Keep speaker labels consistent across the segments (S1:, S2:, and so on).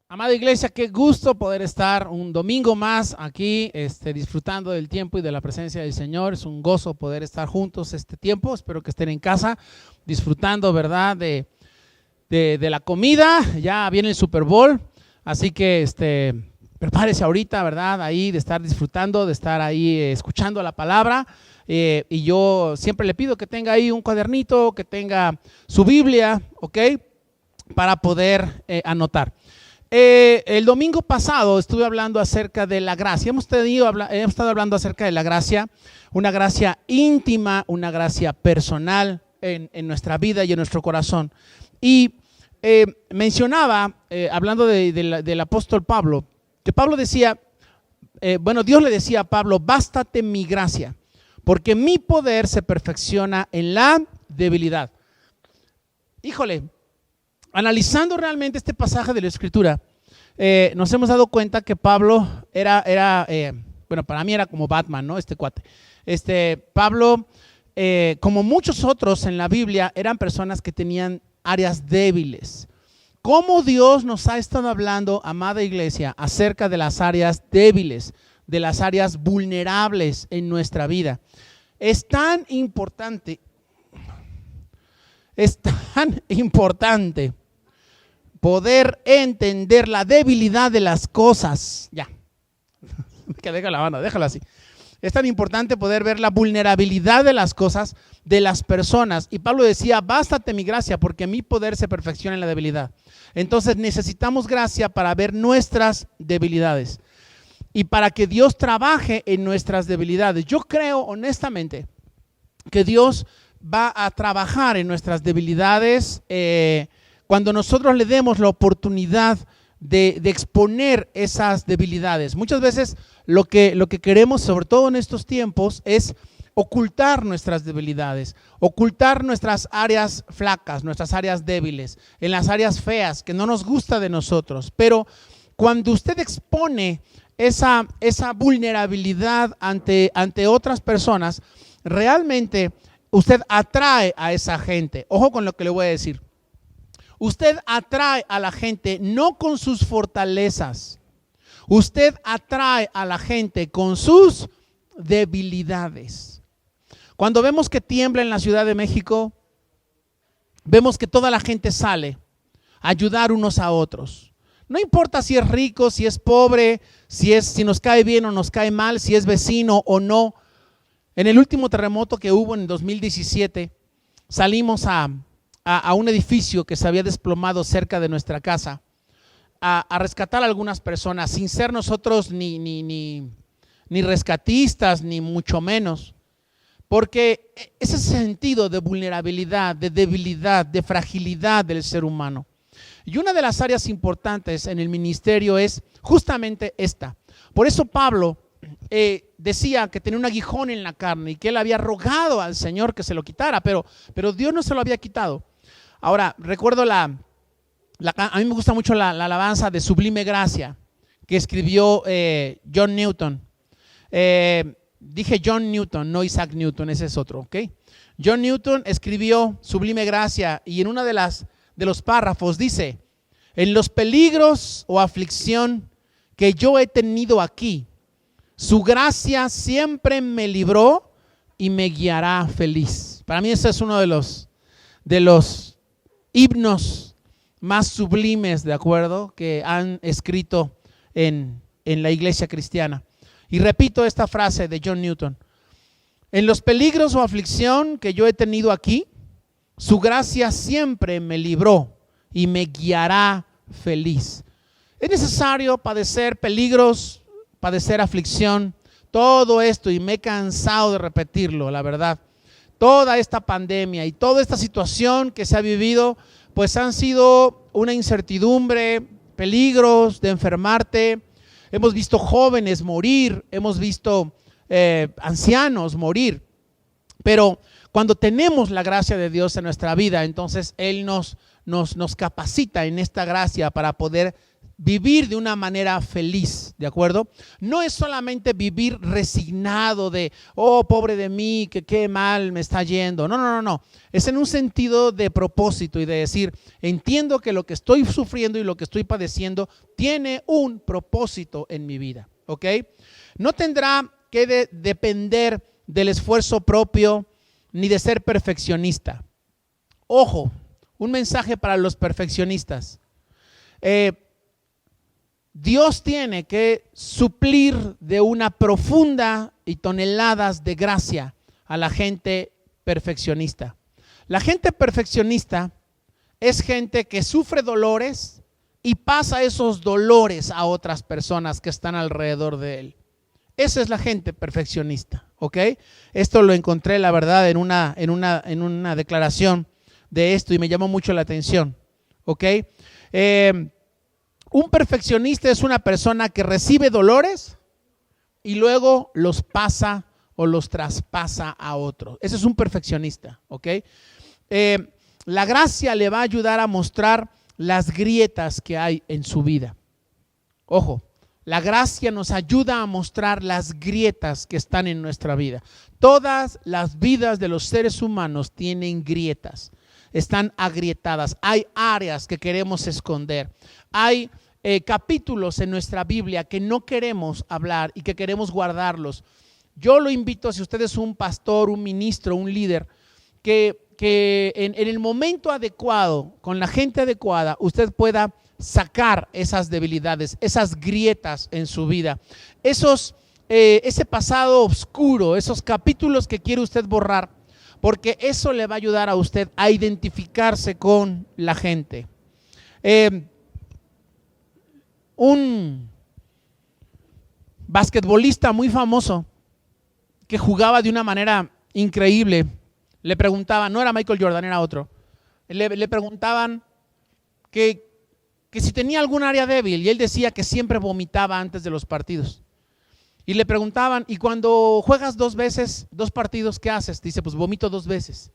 S1: Amada iglesia, qué gusto poder estar un domingo más aquí, disfrutando del tiempo y de la presencia del Señor. Es un gozo poder estar juntos este tiempo. Espero que estén en casa disfrutando, ¿verdad?, de la comida. Ya viene el Super Bowl, así que prepárese ahorita, ¿verdad?, ahí de estar disfrutando, de estar ahí escuchando la palabra. Y yo siempre le pido que tenga ahí un cuadernito, que tenga su Biblia, ¿ok?, para poder anotar. El domingo pasado estuve hablando acerca de la gracia. Hemos estado hablando acerca de la gracia, una gracia íntima, una gracia personal en nuestra vida y en nuestro corazón. Y mencionaba, hablando del apóstol Pablo, que Pablo decía, Dios le decía a Pablo: bástate mi gracia, porque mi poder se perfecciona en la debilidad. Híjole, analizando realmente este pasaje de la Escritura, nos hemos dado cuenta que Pablo para mí era como Batman, ¿no? Este cuate. Pablo, como muchos otros en la Biblia, eran personas que tenían áreas débiles. ¿Cómo Dios nos ha estado hablando, amada iglesia, acerca de las áreas débiles, de las áreas vulnerables en nuestra vida? Es tan importante poder entender la debilidad de las cosas. Ya, que deja la banda, déjalo así. Es tan importante poder ver la vulnerabilidad de las cosas, de las personas. Y Pablo decía: bástate mi gracia, porque mi poder se perfecciona en la debilidad. Entonces necesitamos gracia para ver nuestras debilidades y para que Dios trabaje en nuestras debilidades. Yo creo honestamente que Dios va a trabajar en nuestras debilidades cuando nosotros le demos la oportunidad de exponer esas debilidades. Muchas veces lo que queremos, sobre todo en estos tiempos, es ocultar nuestras debilidades, ocultar nuestras áreas flacas, nuestras áreas débiles, en las áreas feas que no nos gusta de nosotros. Pero cuando usted expone esa vulnerabilidad ante otras personas, realmente usted atrae a esa gente. Ojo con lo que le voy a decir. Usted atrae a la gente no con sus fortalezas. Usted atrae a la gente con sus debilidades. Cuando vemos que tiembla en la Ciudad de México, vemos que toda la gente sale a ayudar unos a otros. No importa si es rico, si es pobre, si nos cae bien o nos cae mal, si es vecino o no. En el último terremoto que hubo en el 2017, salimos a un edificio que se había desplomado cerca de nuestra casa a rescatar a algunas personas, sin ser nosotros ni rescatistas, ni mucho menos, porque ese sentido de vulnerabilidad, de debilidad, de fragilidad del ser humano. Y una de las áreas importantes en el ministerio es justamente esta. Por eso Pablo decía que tenía un aguijón en la carne y que él había rogado al Señor que se lo quitara, pero Dios no se lo había quitado. Ahora, recuerdo a mí me gusta mucho la alabanza de Sublime Gracia que escribió John Newton. Dije John Newton, no Isaac Newton, ese es otro, ¿ok? John Newton escribió Sublime Gracia y en una de los párrafos dice: en los peligros o aflicción que yo he tenido aquí, su gracia siempre me libró y me guiará feliz. Para mí ese es uno de los himnos más sublimes, ¿de acuerdo?, que han escrito en la iglesia cristiana. Y repito esta frase de John Newton: en los peligros o aflicción que yo he tenido aquí, su gracia siempre me libró y me guiará feliz. Es necesario padecer peligros, padecer aflicción, todo esto, y me he cansado de repetirlo, la verdad. Toda esta pandemia y toda esta situación que se ha vivido, pues han sido una incertidumbre, peligros de enfermarte. Hemos visto jóvenes morir, hemos visto ancianos morir. Pero cuando tenemos la gracia de Dios en nuestra vida, entonces Él nos capacita en esta gracia para poder vivir de una manera feliz, ¿de acuerdo? No es solamente vivir resignado de, oh, pobre de mí, que qué mal me está yendo. No, no, no, no. Es en un sentido de propósito y de decir, entiendo que lo que estoy sufriendo y lo que estoy padeciendo tiene un propósito en mi vida, ¿ok? No tendrá que depender del esfuerzo propio ni de ser perfeccionista. Ojo, un mensaje para los perfeccionistas. Dios tiene que suplir de una profunda y toneladas de gracia a la gente perfeccionista. La gente perfeccionista es gente que sufre dolores y pasa esos dolores a otras personas que están alrededor de él. Esa es la gente perfeccionista, ¿ok? Esto lo encontré, la verdad, en una declaración de esto y me llamó mucho la atención, ¿ok? Un perfeccionista es una persona que recibe dolores y luego los pasa o los traspasa a otros. Ese es un perfeccionista, ¿ok? La gracia le va a ayudar a mostrar las grietas que hay en su vida. Ojo, la gracia nos ayuda a mostrar las grietas que están en nuestra vida. Todas las vidas de los seres humanos tienen grietas, están agrietadas. Hay áreas que queremos esconder. Hay capítulos en nuestra Biblia que no queremos hablar y que queremos guardarlos. Yo lo invito, si usted es un pastor, un ministro, un líder, que en el momento adecuado, con la gente adecuada, usted pueda sacar esas debilidades, esas grietas en su vida, ese pasado oscuro, esos capítulos que quiere usted borrar, porque eso le va a ayudar a usted a identificarse con la gente. Un basquetbolista muy famoso que jugaba de una manera increíble, le preguntaban, no era Michael Jordan, era otro, le preguntaban que si tenía algún área débil y él decía que siempre vomitaba antes de los partidos. Y le preguntaban, ¿y cuando juegas 2 partidos, qué haces? Dice, pues vomito 2 veces.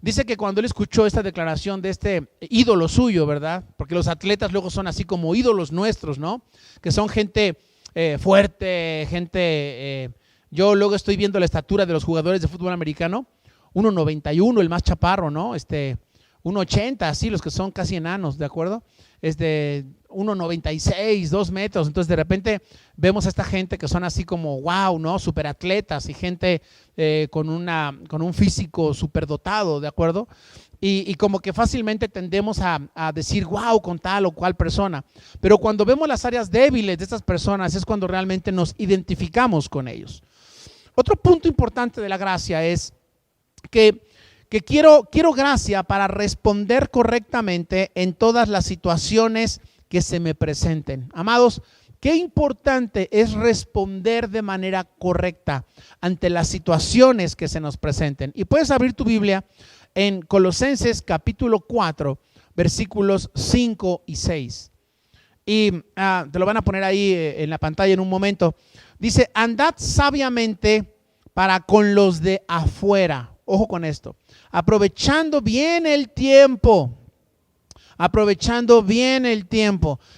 S1: Dice que cuando él escuchó esta declaración de este ídolo suyo, ¿verdad? Porque los atletas luego son así como ídolos nuestros, ¿no? Que son gente fuerte, gente... yo luego estoy viendo la estatura de los jugadores de fútbol americano, 1.91, el más chaparro, ¿no? 1.80, así, los que son casi enanos, ¿de acuerdo? 1.96, 2 metros. Entonces de repente vemos a esta gente que son así como wow, ¿no? Superatletas y gente con un físico superdotado, ¿de acuerdo? Y como que fácilmente tendemos a decir wow con tal o cual persona. Pero cuando vemos las áreas débiles de estas personas es cuando realmente nos identificamos con ellos. Otro punto importante de la gracia es que quiero gracia para responder correctamente en todas las situaciones que se me presenten. Amados, qué importante es responder de manera correcta ante las situaciones que se nos presenten. Y puedes abrir tu Biblia en Colosenses capítulo 4, versículos 5 y 6. Y te lo van a poner ahí en la pantalla en un momento. Dice, andad sabiamente para con los de afuera. Ojo con esto, aprovechando bien el tiempo,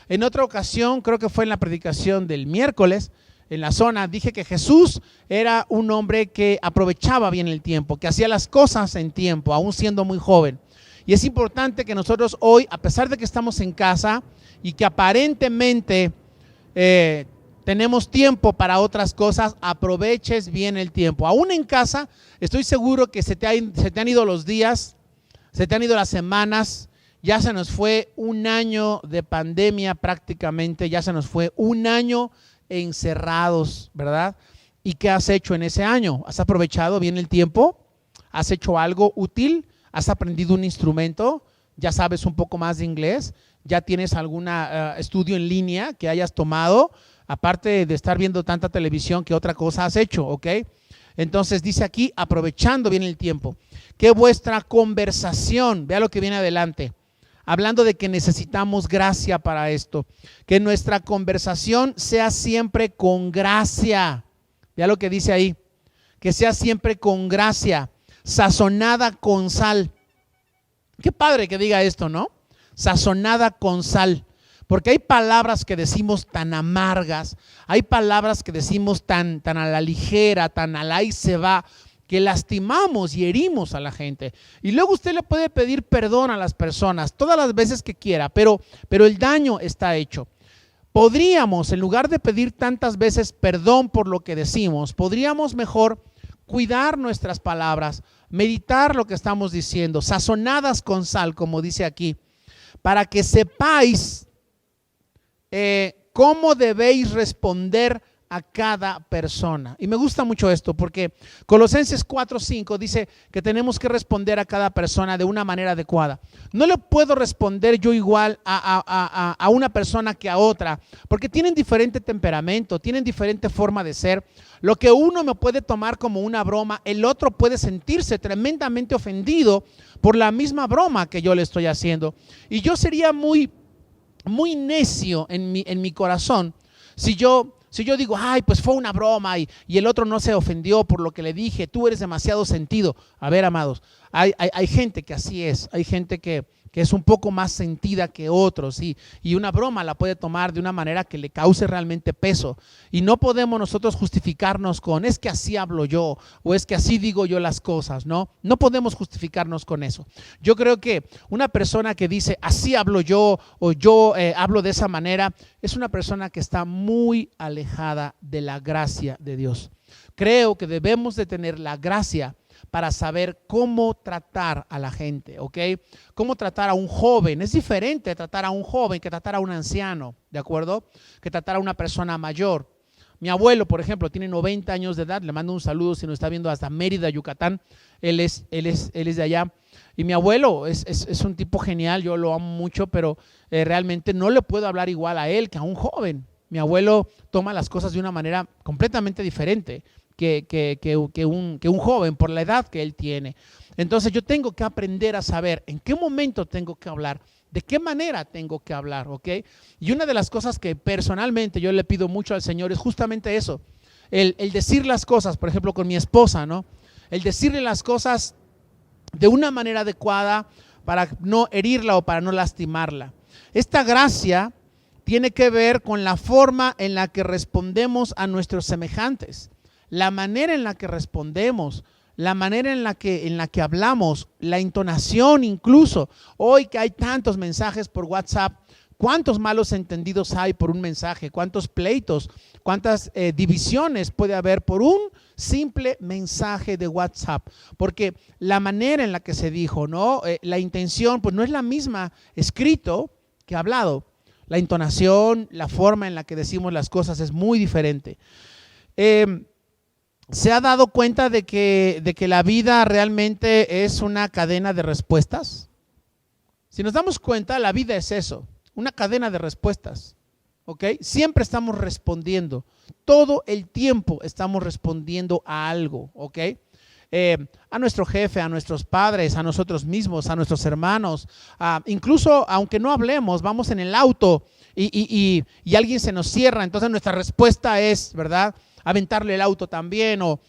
S1: En otra ocasión, creo que fue en la predicación del miércoles, en la zona, dije que Jesús era un hombre que aprovechaba bien el tiempo, que hacía las cosas en tiempo, aún siendo muy joven. Y es importante que nosotros hoy, a pesar de que estamos en casa y que aparentemente tenemos tiempo para otras cosas, aproveches bien el tiempo. Aún en casa, estoy seguro que se te han ido los días, se te han ido las semanas, ya se nos fue un año de pandemia prácticamente, ya se nos fue un año encerrados, ¿verdad? ¿Y qué has hecho en ese año? ¿Has aprovechado bien el tiempo? ¿Has hecho algo útil? ¿Has aprendido un instrumento? ¿Ya sabes un poco más de inglés? ¿Ya tienes algún estudio en línea que hayas tomado? Aparte de estar viendo tanta televisión, ¿qué otra cosa has hecho? ¿Ok? Entonces dice aquí, aprovechando bien el tiempo, que vuestra conversación, vea lo que viene adelante, hablando de que necesitamos gracia para esto, que nuestra conversación sea siempre con gracia, vea lo que dice ahí, que sea siempre con gracia, sazonada con sal. Qué padre que diga esto, ¿no? Sazonada con sal. Porque hay palabras que decimos tan amargas, hay palabras que decimos tan a la ligera, tan al ahí se va, que lastimamos y herimos a la gente. Y luego usted le puede pedir perdón a las personas todas las veces que quiera, pero el daño está hecho. Podríamos, en lugar de pedir tantas veces perdón por lo que decimos, podríamos mejor cuidar nuestras palabras, meditar lo que estamos diciendo, sazonadas con sal, como dice aquí, para que sepáis cómo debéis responder a cada persona. Y me gusta mucho esto porque Colosenses 4:5 dice que tenemos que responder a cada persona de una manera adecuada. No le puedo responder yo igual a una persona que a otra, porque tienen diferente temperamento, tienen diferente forma de ser. Lo que uno me puede tomar como una broma, el otro puede sentirse tremendamente ofendido por la misma broma que yo le estoy haciendo. Y yo sería muy necio en mi corazón si yo digo, ay, pues fue una broma y el otro no se ofendió por lo que le dije, tú eres demasiado sentido. A ver, amados, hay gente que así es, hay gente que es un poco más sentida que otros y una broma la puede tomar de una manera que le cause realmente peso. Y no podemos nosotros justificarnos con, es que así hablo yo o es que así digo yo las cosas, ¿no? No podemos justificarnos con eso. Yo creo que una persona que dice, así hablo yo o yo hablo de esa manera, es una persona que está muy alejada de la gracia de Dios. Creo que debemos de tener la gracia para saber cómo tratar a la gente, ¿ok? Cómo tratar a un joven. Es diferente tratar a un joven que tratar a un anciano, ¿de acuerdo? Que tratar a una persona mayor. Mi abuelo, por ejemplo, tiene 90 años de edad. Le mando un saludo si nos está viendo hasta Mérida, Yucatán. Él es de allá. Y mi abuelo es un tipo genial, yo lo amo mucho, pero realmente no le puedo hablar igual a él que a un joven. Mi abuelo toma las cosas de una manera completamente diferente que un joven por la edad que él tiene. Entonces yo tengo que aprender a saber en qué momento tengo que hablar, de qué manera tengo que hablar, ¿ok? Y una de las cosas que personalmente yo le pido mucho al Señor es justamente eso, el decir las cosas, por ejemplo con mi esposa, ¿no? El decirle las cosas de una manera adecuada para no herirla o para no lastimarla. Esta gracia tiene que ver con la forma en la que respondemos a nuestros semejantes. La manera en la que respondemos, la manera en la que hablamos, la entonación incluso. Hoy que hay tantos mensajes por WhatsApp, ¿cuántos malos entendidos hay por un mensaje? ¿Cuántos pleitos? ¿Cuántas divisiones puede haber por un simple mensaje de WhatsApp? Porque la manera en la que se dijo, ¿no? La intención, pues no es la misma escrito que hablado. La entonación, la forma en la que decimos las cosas es muy diferente. ¿Se ha dado cuenta de que la vida realmente es una cadena de respuestas? Si nos damos cuenta, la vida es eso, una cadena de respuestas, ¿ok? Siempre estamos respondiendo, todo el tiempo estamos respondiendo a algo, ¿ok? A nuestro jefe, a nuestros padres, a nosotros mismos, a nuestros hermanos, incluso aunque no hablemos, vamos en el auto y alguien se nos cierra, entonces nuestra respuesta es, ¿verdad?, aventarle el auto también o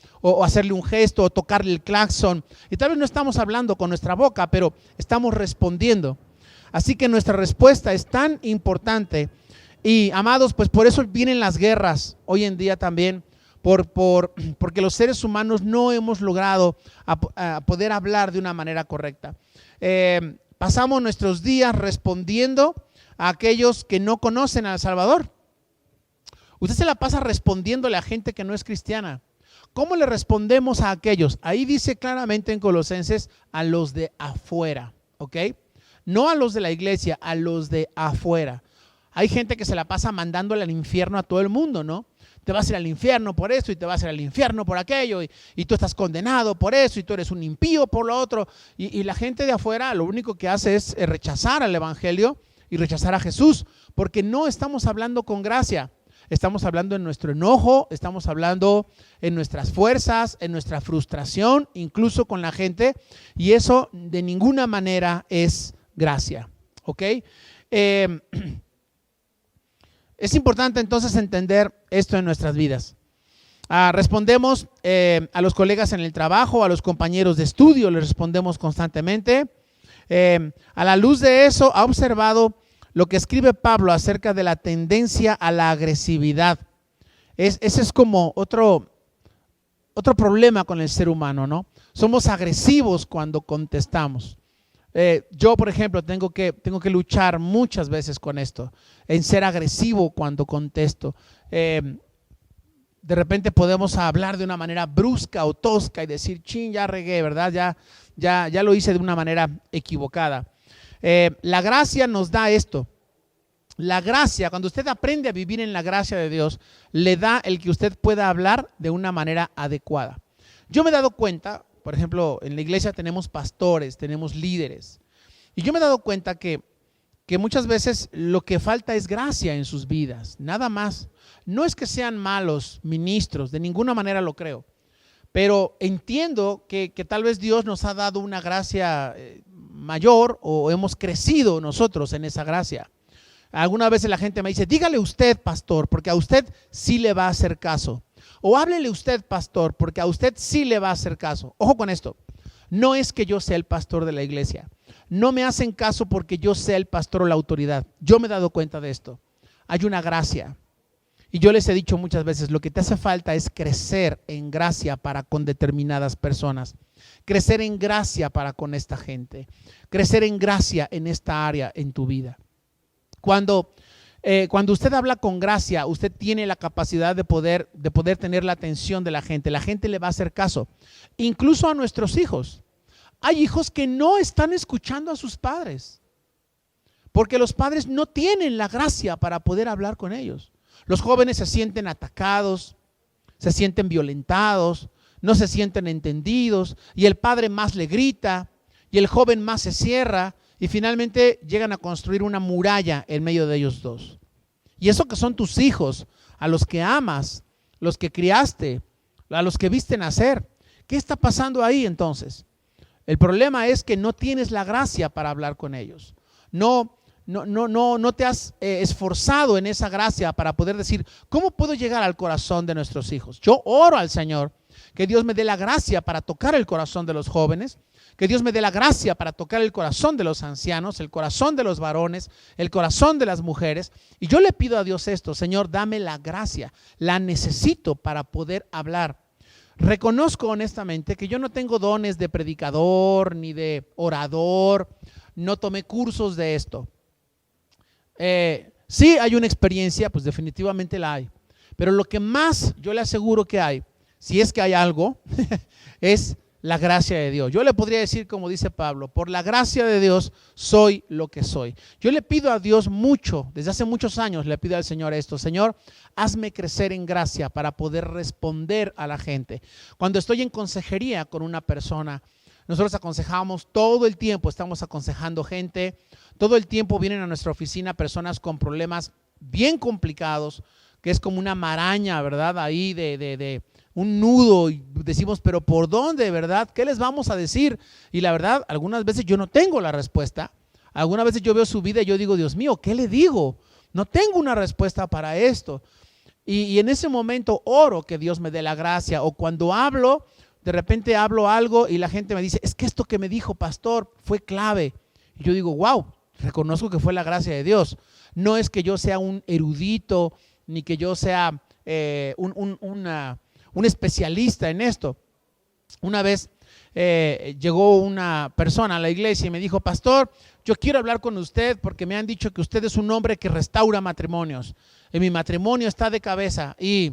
S1: hacerle un gesto o tocarle el claxon. Y tal vez no estamos hablando con nuestra boca, pero estamos respondiendo. Así que nuestra respuesta es tan importante. Y amados, pues por eso vienen las guerras hoy en día también, porque los seres humanos no hemos logrado a poder hablar de una manera correcta. Pasamos nuestros días respondiendo a aquellos que no conocen al Salvador. Usted se la pasa respondiéndole a gente que no es cristiana. ¿Cómo le respondemos a aquellos? Ahí dice claramente en Colosenses, a los de afuera, ¿ok? No a los de la iglesia, a los de afuera. Hay gente que se la pasa mandándole al infierno a todo el mundo, ¿no? Te vas a ir al infierno por esto y te vas a ir al infierno por aquello y tú estás condenado por eso y tú eres un impío por lo otro. Y la gente de afuera lo único que hace es rechazar al evangelio y rechazar a Jesús, porque no estamos hablando con gracia. Estamos hablando en nuestro enojo, estamos hablando en nuestras fuerzas, en nuestra frustración, incluso con la gente, y eso de ninguna manera es gracia, ¿ok? Es importante entonces entender esto en nuestras vidas. Respondemos a los colegas en el trabajo, a los compañeros de estudio, les respondemos constantemente. A la luz de eso, ha observado lo que escribe Pablo acerca de la tendencia a la agresividad. Ese es como otro problema con el ser humano, ¿no? Somos agresivos cuando contestamos. Yo, por ejemplo, tengo que luchar muchas veces con esto, en ser agresivo cuando contesto. De repente podemos hablar de una manera brusca o tosca y decir, chin, ya regué, ¿verdad? Ya lo hice de una manera equivocada. La gracia nos da esto. La gracia, cuando usted aprende a vivir en la gracia de Dios, le da el que usted pueda hablar de una manera adecuada. Yo me he dado cuenta, por ejemplo, en la iglesia tenemos pastores, tenemos líderes, y yo me he dado cuenta que muchas veces lo que falta es gracia en sus vidas, nada más. No es que sean malos ministros, de ninguna manera lo creo, pero entiendo que tal vez Dios nos ha dado una gracia mayor o hemos crecido nosotros en esa gracia. Algunas veces la gente me dice, dígale usted, pastor, porque a usted sí le va a hacer caso. O háblele usted, pastor, porque a usted sí le va a hacer caso. Ojo con esto, no es que yo sea el pastor de la iglesia. No me hacen caso porque yo sea el pastor o la autoridad. Yo me he dado cuenta de esto. Hay una gracia. Y yo les he dicho muchas veces, lo que te hace falta es crecer en gracia para con determinadas personas. Crecer en gracia para con esta gente. Crecer en gracia en esta área en tu vida. Cuando usted habla con gracia, usted tiene la capacidad de poder tener la atención de la gente. La gente le va a hacer caso. Incluso a nuestros hijos. Hay hijos que no están escuchando a sus padres. Porque los padres no tienen la gracia para poder hablar con ellos. Los jóvenes se sienten atacados, se sienten violentados, no se sienten entendidos. Y el padre más le grita y el joven más se cierra. Y finalmente llegan a construir una muralla en medio de ellos dos. Y eso que son tus hijos, a los que amas, los que criaste, a los que viste nacer. ¿Qué está pasando ahí entonces? El problema es que no tienes la gracia para hablar con ellos. No te has esforzado en esa gracia para poder decir, ¿cómo puedo llegar al corazón de nuestros hijos? Yo oro al Señor que Dios me dé la gracia para tocar el corazón de los jóvenes, que Dios me dé la gracia para tocar el corazón de los ancianos, el corazón de los varones, el corazón de las mujeres. Y yo le pido a Dios esto, Señor, dame la gracia, la necesito para poder hablar. Reconozco honestamente que yo no tengo dones de predicador ni de orador, no tomé cursos de esto. Sí hay una experiencia, pues definitivamente la hay, pero lo que más yo le aseguro que hay, si es que hay algo, es la gracia de Dios. Yo le podría decir, como dice Pablo, por la gracia de Dios soy lo que soy. Yo le pido a Dios mucho, desde hace muchos años le pido al Señor esto, Señor, hazme crecer en gracia para poder responder a la gente. Cuando estoy en consejería con una persona, nosotros aconsejamos todo el tiempo, estamos aconsejando gente, todo el tiempo vienen a nuestra oficina personas con problemas bien complicados, que es como una maraña, ¿verdad? Ahí de un nudo y decimos, pero ¿por dónde, verdad? ¿Qué les vamos a decir? Y la verdad, algunas veces yo no tengo la respuesta. Algunas veces yo veo su vida y yo digo, Dios mío, ¿qué le digo? No tengo una respuesta para esto. Y en ese momento oro que Dios me dé la gracia. O cuando hablo, de repente hablo algo y la gente me dice, es que esto que me dijo pastor fue clave. Y yo digo, wow, reconozco que fue la gracia de Dios. No es que yo sea un erudito, ni que yo sea un especialista en esto. Una vez llegó una persona a la iglesia y me dijo, pastor, yo quiero hablar con usted porque me han dicho que usted es un hombre que restaura matrimonios. Y mi matrimonio está de cabeza y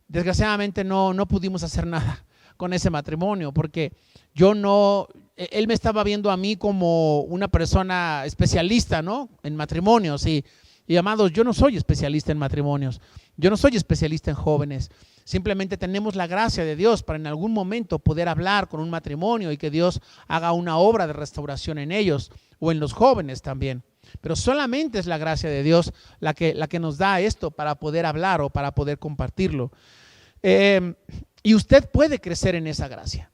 S1: desgraciadamente no pudimos hacer nada con ese matrimonio porque él me estaba viendo a mí como una persona especialista, ¿no? En matrimonios y amados, yo no soy especialista en matrimonios, yo no soy especialista en jóvenes. Simplemente tenemos la gracia de Dios para en algún momento poder hablar con un matrimonio y que Dios haga una obra de restauración en ellos o en los jóvenes también. Pero solamente es la gracia de Dios la que nos da esto para poder hablar o para poder compartirlo. Y usted puede crecer en esa gracia,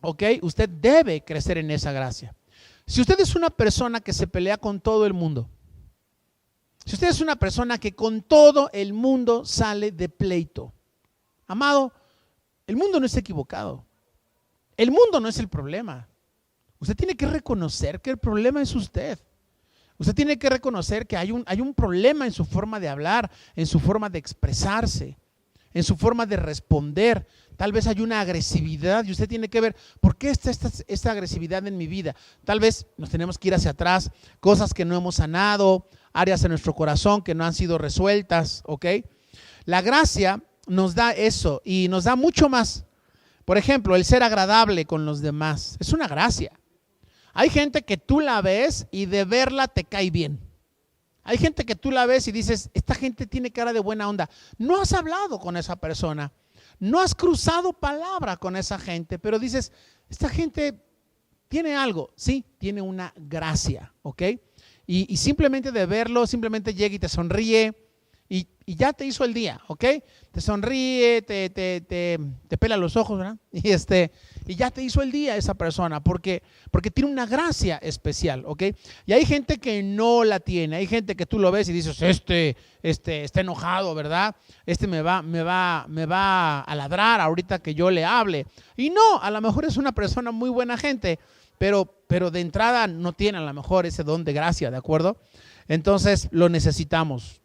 S1: ¿ok? Usted debe crecer en esa gracia. Si usted es una persona que se pelea con todo el mundo, si usted es una persona que con todo el mundo sale de pleito, amado, el mundo no está equivocado. El mundo no es el problema. Usted tiene que reconocer que el problema es usted. Usted tiene que reconocer que hay un problema en su forma de hablar, en su forma de expresarse, en su forma de responder. Tal vez hay una agresividad y usted tiene que ver por qué está esta agresividad en mi vida. Tal vez nos tenemos que ir hacia atrás, cosas que no hemos sanado, áreas en nuestro corazón que no han sido resueltas, ¿ok? La gracia nos da eso y nos da mucho más. Por ejemplo, el ser agradable con los demás es una gracia. Hay gente que tú la ves y de verla te cae bien. Hay gente que tú la ves y dices, esta gente tiene cara de buena onda. No has hablado con esa persona, no has cruzado palabra con esa gente, pero dices, esta gente tiene algo, sí, tiene una gracia, ¿ok? Y simplemente de verlo, simplemente llega y te sonríe y ya te hizo el día, ¿ok? Te sonríe, te pela los ojos, ¿verdad? Y ya te hizo el día esa persona porque tiene una gracia especial, ¿ok? Y hay gente que no la tiene, hay gente que tú lo ves y dices, está enojado, ¿verdad? Me va a ladrar ahorita que yo le hable. Y no, a lo mejor es una persona muy buena gente, pero de entrada no tiene a lo mejor ese don de gracia, ¿de acuerdo? Entonces lo necesitamos.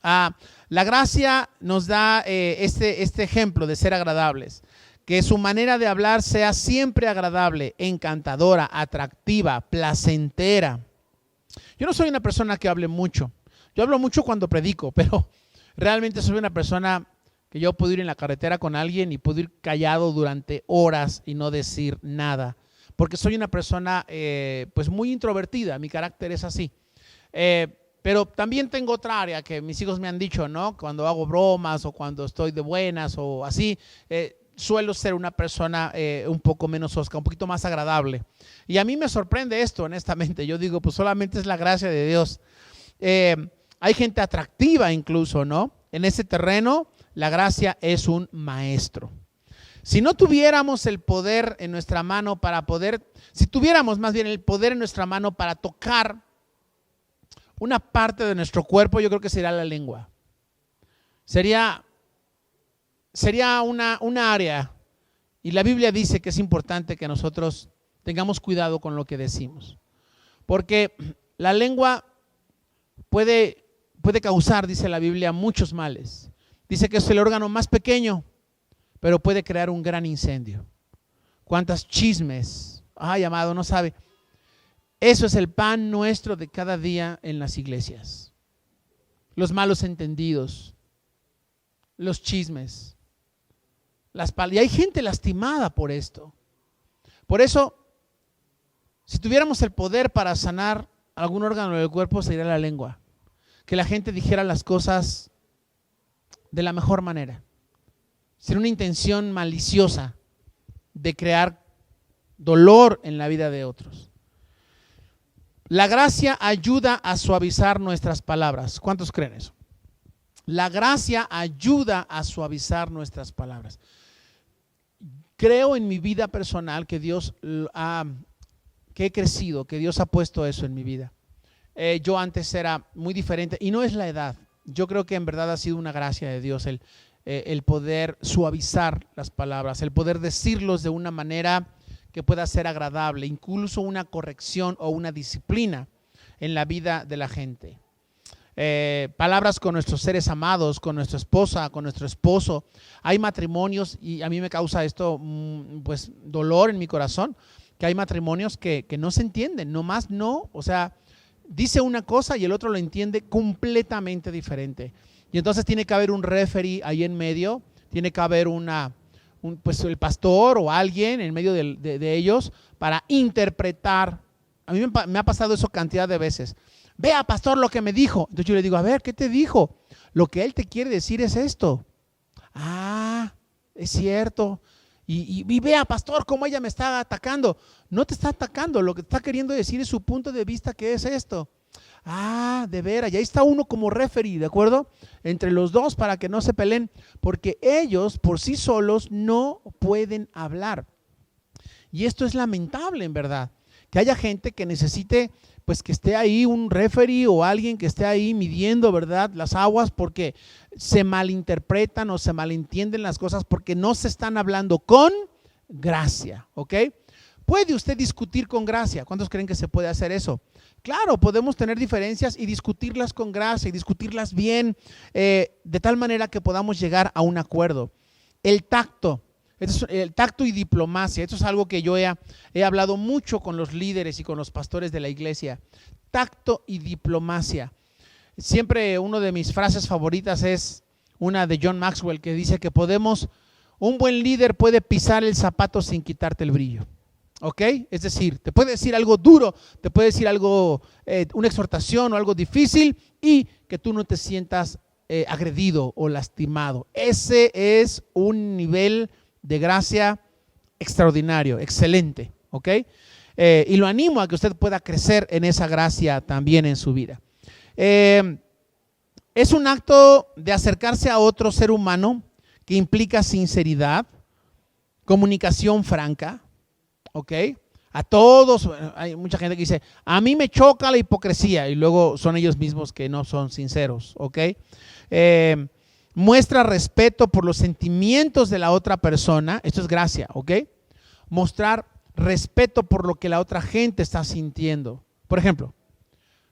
S1: La gracia nos da este ejemplo de ser agradables, que su manera de hablar sea siempre agradable, encantadora, atractiva, placentera. Yo no soy una persona que hable mucho, yo hablo mucho cuando predico, pero realmente soy una persona que yo puedo ir en la carretera con alguien y puedo ir callado durante horas y no decir nada, porque soy una persona pues muy introvertida, mi carácter es así. Pero también tengo otra área que mis hijos me han dicho, ¿no? Cuando hago bromas o cuando estoy de buenas o así, suelo ser una persona un poco menos hosca, un poquito más agradable. Y a mí me sorprende esto, honestamente. Yo digo, pues solamente es la gracia de Dios. Hay gente atractiva incluso, ¿no? En ese terreno, la gracia es un maestro. Si no tuviéramos el poder en nuestra mano si tuviéramos más bien el poder en nuestra mano para tocar una parte de nuestro cuerpo, yo creo que sería la lengua. Sería una área, y la Biblia dice que es importante que nosotros tengamos cuidado con lo que decimos, porque la lengua puede causar, dice la Biblia, muchos males. Dice que es el órgano más pequeño, pero puede crear un gran incendio. ¿Cuántos chismes? Ay, amado, no sabe. Eso es el pan nuestro de cada día en las iglesias. Los malos entendidos, los chismes, y hay gente lastimada por esto. Por eso, si tuviéramos el poder para sanar algún órgano del cuerpo, sería la lengua. Que la gente dijera las cosas de la mejor manera. Sin una intención maliciosa de crear dolor en la vida de otros. La gracia ayuda a suavizar nuestras palabras. ¿Cuántos creen eso? La gracia ayuda a suavizar nuestras palabras. Creo en mi vida personal que que he crecido, que Dios ha puesto eso en mi vida. Yo antes era muy diferente y no es la edad. Yo creo que en verdad ha sido una gracia de Dios el poder suavizar las palabras, el poder decirlos de una manera que pueda ser agradable, incluso una corrección o una disciplina en la vida de la gente. Palabras con nuestros seres amados, con nuestra esposa, con nuestro esposo. Hay matrimonios, y a mí me causa esto pues dolor en mi corazón, que hay matrimonios que no se entienden, nomás no, o sea, dice una cosa y el otro lo entiende completamente diferente. Y entonces tiene que haber un referee ahí en medio, tiene que haber pues el pastor o alguien en medio de ellos para interpretar. A mí me ha pasado eso cantidad de veces. Vea, pastor, lo que me dijo. Entonces yo le digo, a ver, ¿qué te dijo? Lo que él te quiere decir es esto. Ah, es cierto. Y vea, pastor, cómo ella me está atacando. No te está atacando, lo que está queriendo decir es su punto de vista, que es esto. Ah, de veras, y ahí está uno como referee, ¿de acuerdo? Entre los dos para que no se peleen, porque ellos por sí solos no pueden hablar. Y esto es lamentable, en verdad, que haya gente que necesite, pues que esté ahí un referee o alguien que esté ahí midiendo, ¿verdad?, las aguas, porque se malinterpretan o se malentienden las cosas porque no se están hablando con gracia, ¿ok? ¿Puede usted discutir con gracia? ¿Cuántos creen que se puede hacer eso? Claro, podemos tener diferencias y discutirlas con gracia y discutirlas bien, de tal manera que podamos llegar a un acuerdo. El tacto y diplomacia, esto es algo que yo he hablado mucho con los líderes y con los pastores de la iglesia. Tacto y diplomacia. Siempre una de mis frases favoritas es una de John Maxwell que dice que un buen líder puede pisar el zapato sin quitarte el brillo. ¿Ok? Es decir, te puede decir algo duro, te puede decir algo, una exhortación o algo difícil y que tú no te sientas agredido o lastimado. Ese es un nivel de gracia extraordinario, excelente. ¿Ok? Y lo animo a que usted pueda crecer en esa gracia también en su vida. Es un acto de acercarse a otro ser humano que implica sinceridad, comunicación franca. ¿Ok? A todos, hay mucha gente que dice, a mí me choca la hipocresía, y luego son ellos mismos que no son sinceros. ¿Ok? Muestra respeto por los sentimientos de la otra persona, esto es gracia. ¿Ok? Mostrar respeto por lo que la otra gente está sintiendo. Por ejemplo,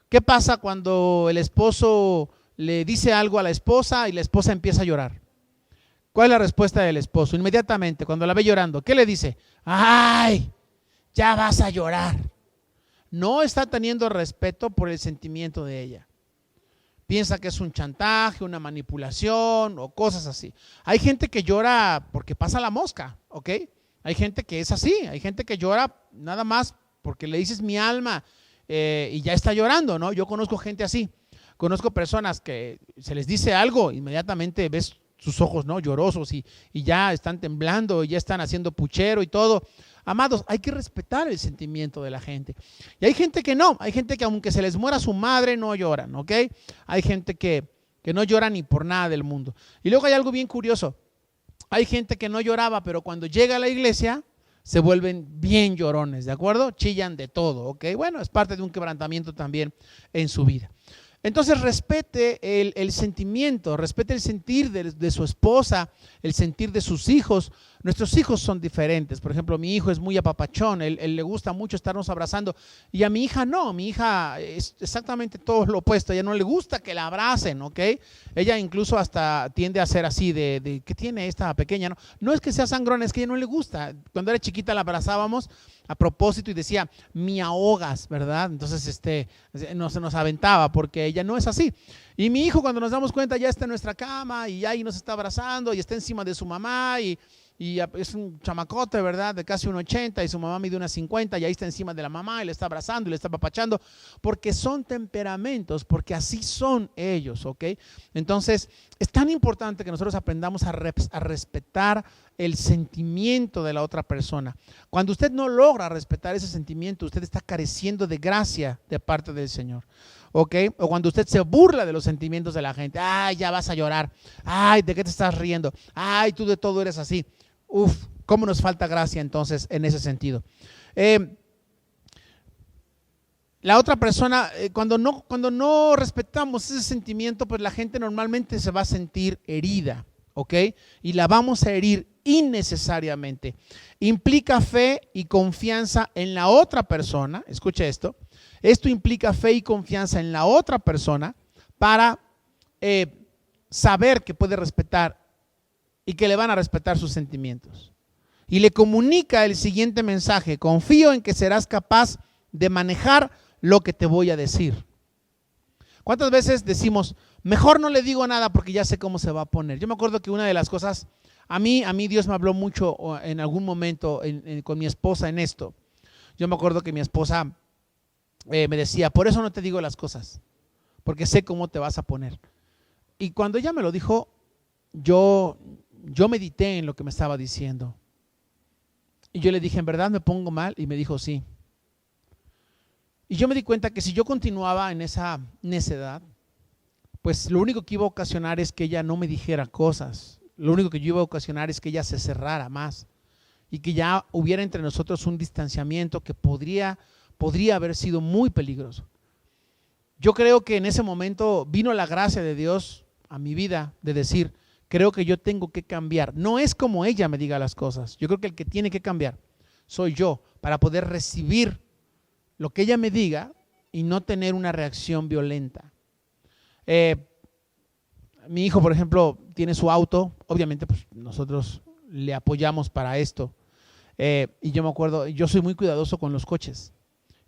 S1: ¿qué pasa cuando el esposo le dice algo a la esposa y la esposa empieza a llorar? ¿Cuál es la respuesta del esposo? Inmediatamente, cuando la ve llorando, ¿qué le dice? ¡Ay! Ya vas a llorar. No está teniendo respeto por el sentimiento de ella. Piensa que es un chantaje, una manipulación o cosas así. Hay gente que llora porque pasa la mosca, ¿ok? Hay gente que es así, hay gente que llora nada más porque le dices mi alma y ya está llorando, ¿no? Yo conozco gente así. Conozco personas que se les dice algo, inmediatamente ves sus ojos, ¿no? Llorosos y ya están temblando, y ya están haciendo puchero y todo. Amados, hay que respetar el sentimiento de la gente. Y hay gente que no, hay gente que aunque se les muera su madre no lloran, ¿ok? Hay gente que no llora ni por nada del mundo. Y luego hay algo bien curioso. Hay gente que no lloraba, pero cuando llega a la iglesia se vuelven bien llorones, ¿de acuerdo? Chillan de todo, ¿ok? Bueno, es parte de un quebrantamiento también en su vida. Entonces respete el sentimiento, respete el sentir de su esposa, el sentir de sus hijos. Nuestros hijos son diferentes. Por ejemplo, mi hijo es muy apapachón, él le gusta mucho estarnos abrazando, y a mi hija no, mi hija es exactamente todo lo opuesto. A ella no le gusta que la abracen, ¿ok? Ella incluso hasta tiende a ser así de ¿qué tiene esta pequeña? No es que sea sangrona, es que a ella no le gusta. Cuando era chiquita la abrazábamos a propósito y decía, me ahogas, ¿verdad? Entonces no se nos aventaba porque ella no es así. Y mi hijo, cuando nos damos cuenta, ya está en nuestra cama y ahí nos está abrazando y está encima de su mamá y es un chamacote, ¿verdad? De casi 1,80 y su mamá mide 1,50 y ahí está encima de la mamá y le está abrazando y le está apapachando, porque son temperamentos, porque así son ellos, ¿ok? Entonces, es tan importante que nosotros aprendamos a respetar el sentimiento de la otra persona. Cuando usted no logra respetar ese sentimiento, usted está careciendo de gracia de parte del Señor. ¿Ok? O cuando usted se burla de los sentimientos de la gente. Ay, ya vas a llorar. Ay, ¿de qué te estás riendo? Ay, tú de todo eres así. Uf, ¿cómo nos falta gracia entonces en ese sentido? La otra persona, cuando no respetamos ese sentimiento, pues la gente normalmente se va a sentir herida, ¿ok? Y la vamos a herir innecesariamente. Implica fe y confianza en la otra persona. Escuche esto. Esto implica fe y confianza en la otra persona para saber que puede respetar y que le van a respetar sus sentimientos. Y le comunica el siguiente mensaje: confío en que serás capaz de manejar lo que te voy a decir. ¿Cuántas veces decimos, mejor no le digo nada porque ya sé cómo se va a poner? Yo me acuerdo que una de las cosas, a mí Dios me habló mucho en algún momento con mi esposa en esto. Yo me acuerdo que mi esposa me decía, por eso no te digo las cosas, porque sé cómo te vas a poner. Y cuando ella me lo dijo, yo medité en lo que me estaba diciendo. Y yo le dije, ¿en verdad me pongo mal? Y me dijo, sí. Y yo me di cuenta que si yo continuaba en esa necedad, pues lo único que iba a ocasionar es que ella no me dijera cosas. Lo único que yo iba a ocasionar es que ella se cerrara más y que ya hubiera entre nosotros un distanciamiento que podría haber sido muy peligroso. Yo creo que en ese momento vino la gracia de Dios a mi vida de decir, creo que yo tengo que cambiar. No es como ella me diga las cosas. Yo creo que el que tiene que cambiar soy yo, para poder recibir lo que ella me diga y no tener una reacción violenta. Mi hijo, por ejemplo, tiene su auto, obviamente pues nosotros le apoyamos para esto. Y yo me acuerdo, yo soy muy cuidadoso con los coches.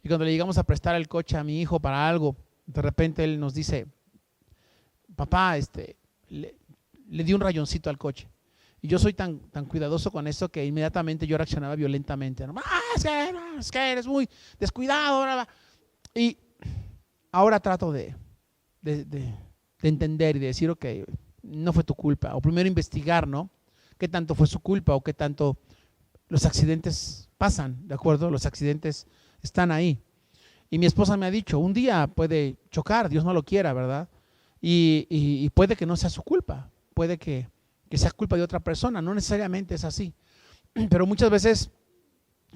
S1: Y cuando le llegamos a prestar el coche a mi hijo para algo, de repente él nos dice, papá, le di un rayoncito al coche. Y yo soy tan cuidadoso con eso que inmediatamente yo reaccionaba violentamente. ¿No? Es que eres muy descuidado. Y ahora trato de entender y de decir, ok, no fue tu culpa. O primero investigar, ¿no? ¿Qué tanto fue su culpa o qué tanto los accidentes pasan? ¿De acuerdo? Los accidentes están ahí. Y mi esposa me ha dicho, un día puede chocar, Dios no lo quiera, ¿verdad? Y puede que no sea su culpa, puede que sea culpa de otra persona, no necesariamente es así. Pero muchas veces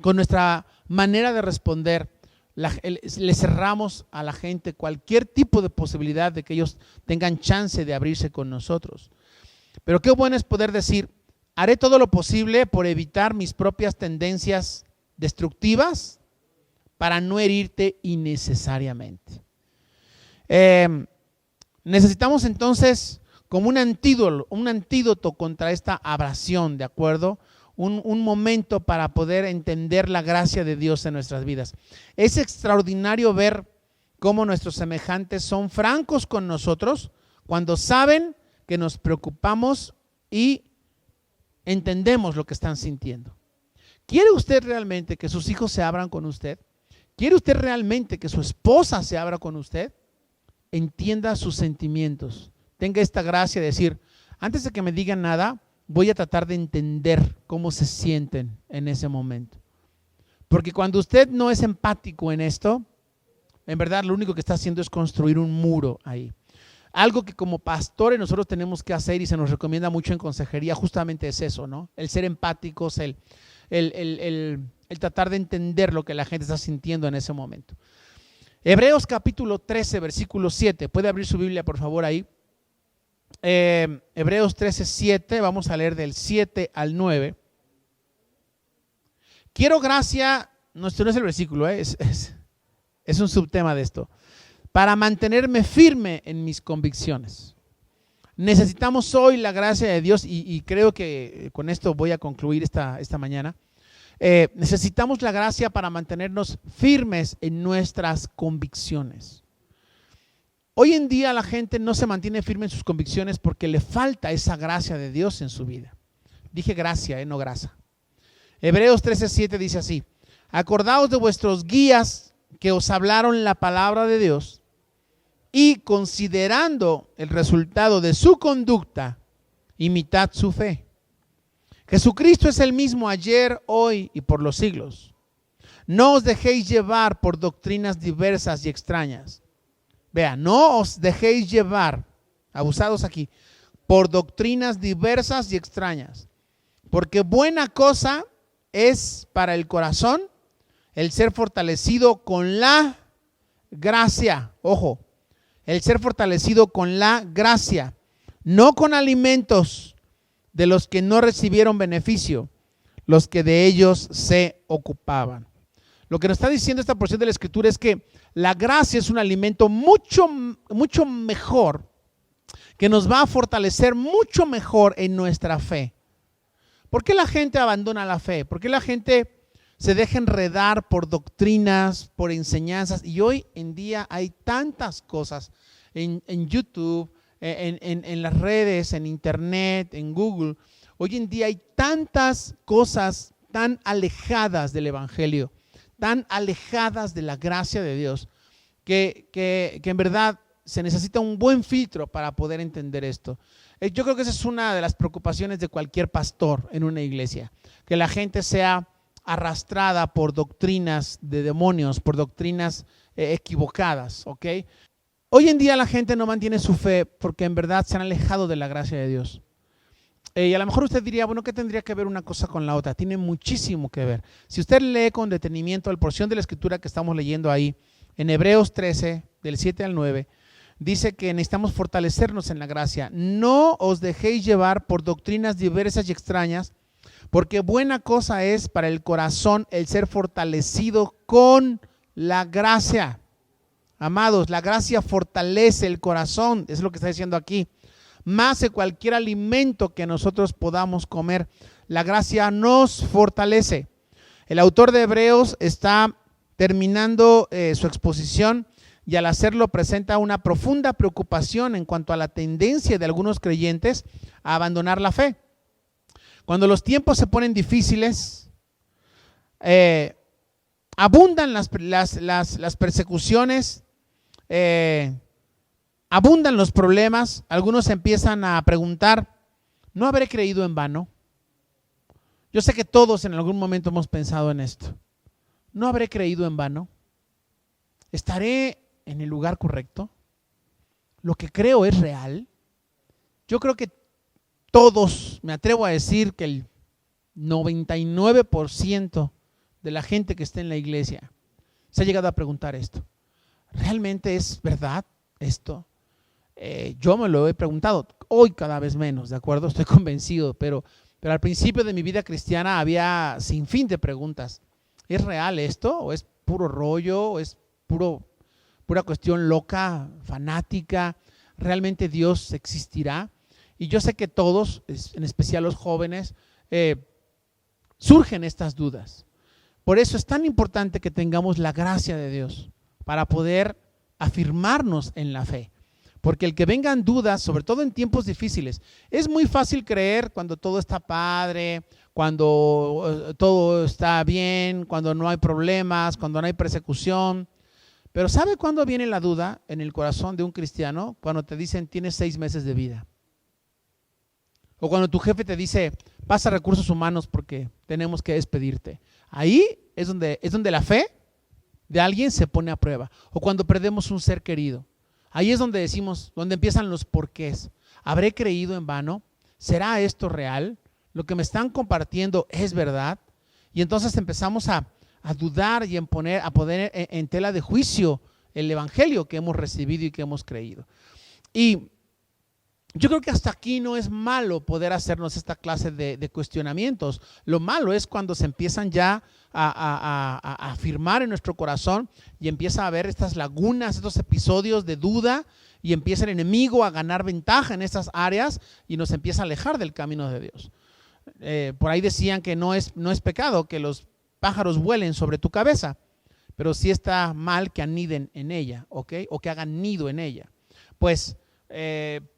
S1: con nuestra manera de responder, le cerramos a la gente cualquier tipo de posibilidad de que ellos tengan chance de abrirse con nosotros. Pero qué bueno es poder decir, haré todo lo posible por evitar mis propias tendencias destructivas para no herirte innecesariamente. Necesitamos entonces como un antídoto contra esta abrasión, ¿de acuerdo? Un momento para poder entender la gracia de Dios en nuestras vidas. Es extraordinario ver cómo nuestros semejantes son francos con nosotros cuando saben que nos preocupamos y entendemos lo que están sintiendo. ¿Quiere usted realmente que sus hijos se abran con usted? ¿Quiere usted realmente que su esposa se abra con usted? Entienda sus sentimientos. Tenga esta gracia de decir, antes de que me digan nada, voy a tratar de entender cómo se sienten en ese momento. Porque cuando usted no es empático en esto, en verdad lo único que está haciendo es construir un muro ahí. Algo que como pastores nosotros tenemos que hacer y se nos recomienda mucho en consejería justamente es eso, ¿no? El ser empáticos, el tratar de entender lo que la gente está sintiendo en ese momento. Hebreos capítulo 13, versículo 7. ¿Puede abrir su Biblia, por favor, ahí? Hebreos 13, 7. Vamos a leer del 7 al 9. Quiero gracia, no, esto no es el versículo, es un subtema de esto. Para mantenerme firme en mis convicciones. Necesitamos hoy la gracia de Dios y creo que con esto voy a concluir esta mañana. Necesitamos la gracia para mantenernos firmes en nuestras convicciones. Hoy en día la gente no se mantiene firme en sus convicciones porque le falta esa gracia de Dios en su vida. Dije gracia, no grasa. Hebreos 13:7 dice así: acordaos de vuestros guías que os hablaron la palabra de Dios y considerando el resultado de su conducta, imitad su fe. Jesucristo es el mismo ayer, hoy y por los siglos. No os dejéis llevar por doctrinas diversas y extrañas. Vea, no os dejéis llevar, abusados aquí, por doctrinas diversas y extrañas. Porque buena cosa es para el corazón el ser fortalecido con la gracia. Ojo, el ser fortalecido con la gracia, no con alimentos de los que no recibieron beneficio, los que de ellos se ocupaban. Lo que nos está diciendo esta porción de la Escritura es que la gracia es un alimento mucho mejor, que nos va a fortalecer mucho mejor en nuestra fe. ¿Por qué la gente abandona la fe? ¿Por qué la gente se deja enredar por doctrinas, por enseñanzas? Y hoy en día hay tantas cosas en YouTube, en las redes, en internet, en Google. Hoy en día hay tantas cosas tan alejadas del evangelio, tan alejadas de la gracia de Dios, que en verdad se necesita un buen filtro para poder entender esto. Yo creo que esa es una de las preocupaciones de cualquier pastor en una iglesia, que la gente sea arrastrada por doctrinas de demonios, por doctrinas equivocadas, ¿ok? Hoy en día la gente no mantiene su fe porque en verdad se han alejado de la gracia de Dios. Y a lo mejor usted diría, bueno, ¿qué tendría que ver una cosa con la otra? Tiene muchísimo que ver. Si usted lee con detenimiento la porción de la Escritura que estamos leyendo ahí, en Hebreos 13, del 7 al 9, dice que necesitamos fortalecernos en la gracia. No os dejéis llevar por doctrinas diversas y extrañas, Porque buena cosa es para el corazón el ser fortalecido con la gracia. Amados, la gracia fortalece el corazón, es lo que está diciendo aquí. Más que cualquier alimento que nosotros podamos comer, la gracia nos fortalece. El autor de Hebreos está terminando su exposición y al hacerlo presenta una profunda preocupación en cuanto a la tendencia de algunos creyentes a abandonar la fe. Cuando los tiempos se ponen difíciles, abundan las persecuciones, abundan los problemas. Algunos empiezan a preguntar, ¿no habré creído en vano? Yo sé que todos en algún momento hemos pensado en esto. ¿No habré creído en vano? ¿Estaré en el lugar correcto? ¿Lo que creo es real? Yo creo que todos, me atrevo a decir que el 99% de la gente que está en la iglesia se ha llegado a preguntar esto. ¿Realmente es verdad esto? Yo me lo he preguntado, hoy cada vez menos, ¿de acuerdo? Estoy convencido, pero al principio de mi vida cristiana había sin fin de preguntas. ¿Es real esto? ¿O es puro rollo? ¿O es pura cuestión loca, fanática? ¿Realmente Dios existirá? Y yo sé que todos, en especial los jóvenes, surgen estas dudas. Por eso es tan importante que tengamos la gracia de Dios para poder afirmarnos en la fe. Porque el que vengan dudas, sobre todo en tiempos difíciles, es muy fácil creer cuando todo está padre, cuando todo está bien, cuando no hay problemas, cuando no hay persecución. Pero ¿sabe cuándo viene la duda en el corazón de un cristiano? Cuando te dicen tienes 6 meses de vida. O cuando tu jefe te dice pasa a recursos humanos porque tenemos que despedirte. Ahí es donde la fe de alguien se pone a prueba. O cuando perdemos un ser querido. Ahí es donde decimos, donde empiezan los porqués. ¿Habré creído en vano? ¿Será esto real? ¿Lo que me están compartiendo es verdad? Y entonces empezamos a dudar y a poner en tela de juicio el evangelio que hemos recibido y que hemos creído. Y yo creo que hasta aquí no es malo poder hacernos esta clase de cuestionamientos. Lo malo es cuando se empiezan ya a afirmar en nuestro corazón y empieza a haber estas lagunas, estos episodios de duda y empieza el enemigo a ganar ventaja en estas áreas y nos empieza a alejar del camino de Dios. Por ahí decían que no es pecado que los pájaros vuelen sobre tu cabeza, pero sí está mal que aniden en ella, ¿ok? O que hagan nido en ella. Pues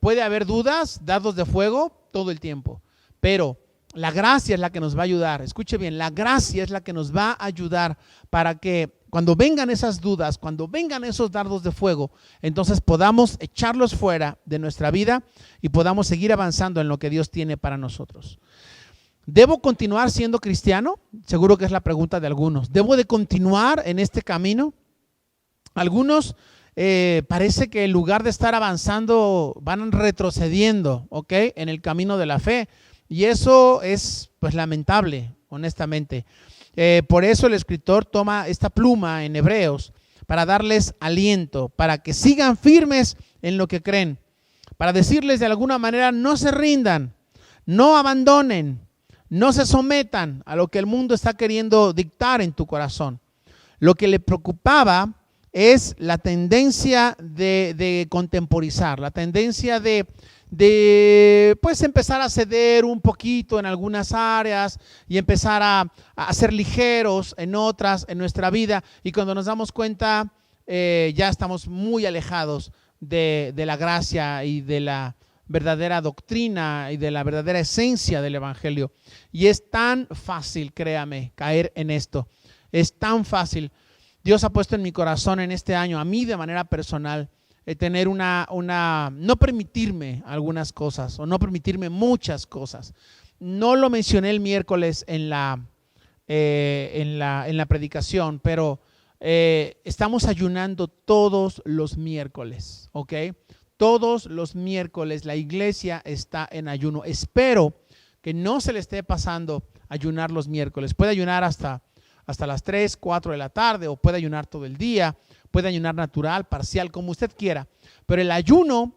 S1: puede haber dudas, dardos de fuego todo el tiempo, pero la gracia es la que nos va a ayudar. Escuche bien, la gracia es la que nos va a ayudar para que cuando vengan esas dudas, cuando vengan esos dardos de fuego, entonces podamos echarlos fuera de nuestra vida y podamos seguir avanzando en lo que Dios tiene para nosotros. ¿Debo continuar siendo cristiano? Seguro que es la pregunta de algunos. ¿Debo de continuar en este camino? Algunos parece que en lugar de estar avanzando van retrocediendo, ¿ok? En el camino de la fe. Y eso es pues lamentable, honestamente. Por eso el escritor toma esta pluma en Hebreos para darles aliento, para que sigan firmes en lo que creen, para decirles de alguna manera no se rindan, no abandonen, no se sometan a lo que el mundo está queriendo dictar en tu corazón. Lo que le preocupaba es la tendencia de contemporizar, la tendencia de pues empezar a ceder un poquito en algunas áreas y empezar a ser ligeros en otras, en nuestra vida. Y cuando nos damos cuenta, ya estamos muy alejados de la gracia y de la verdadera doctrina y de la verdadera esencia del evangelio. Y es tan fácil, créame, caer en esto. Es tan fácil. Dios ha puesto en mi corazón en este año, a mí de manera personal, tener no permitirme algunas cosas o no permitirme muchas cosas. No lo mencioné el miércoles en la predicación, pero estamos ayunando todos los miércoles, ¿ok? Todos los miércoles la iglesia está en ayuno. Espero que no se le esté pasando ayunar los miércoles. Puede ayunar hasta las 3, 4 de la tarde o puede ayunar todo el día. Puede ayunar natural, parcial, como usted quiera. Pero el ayuno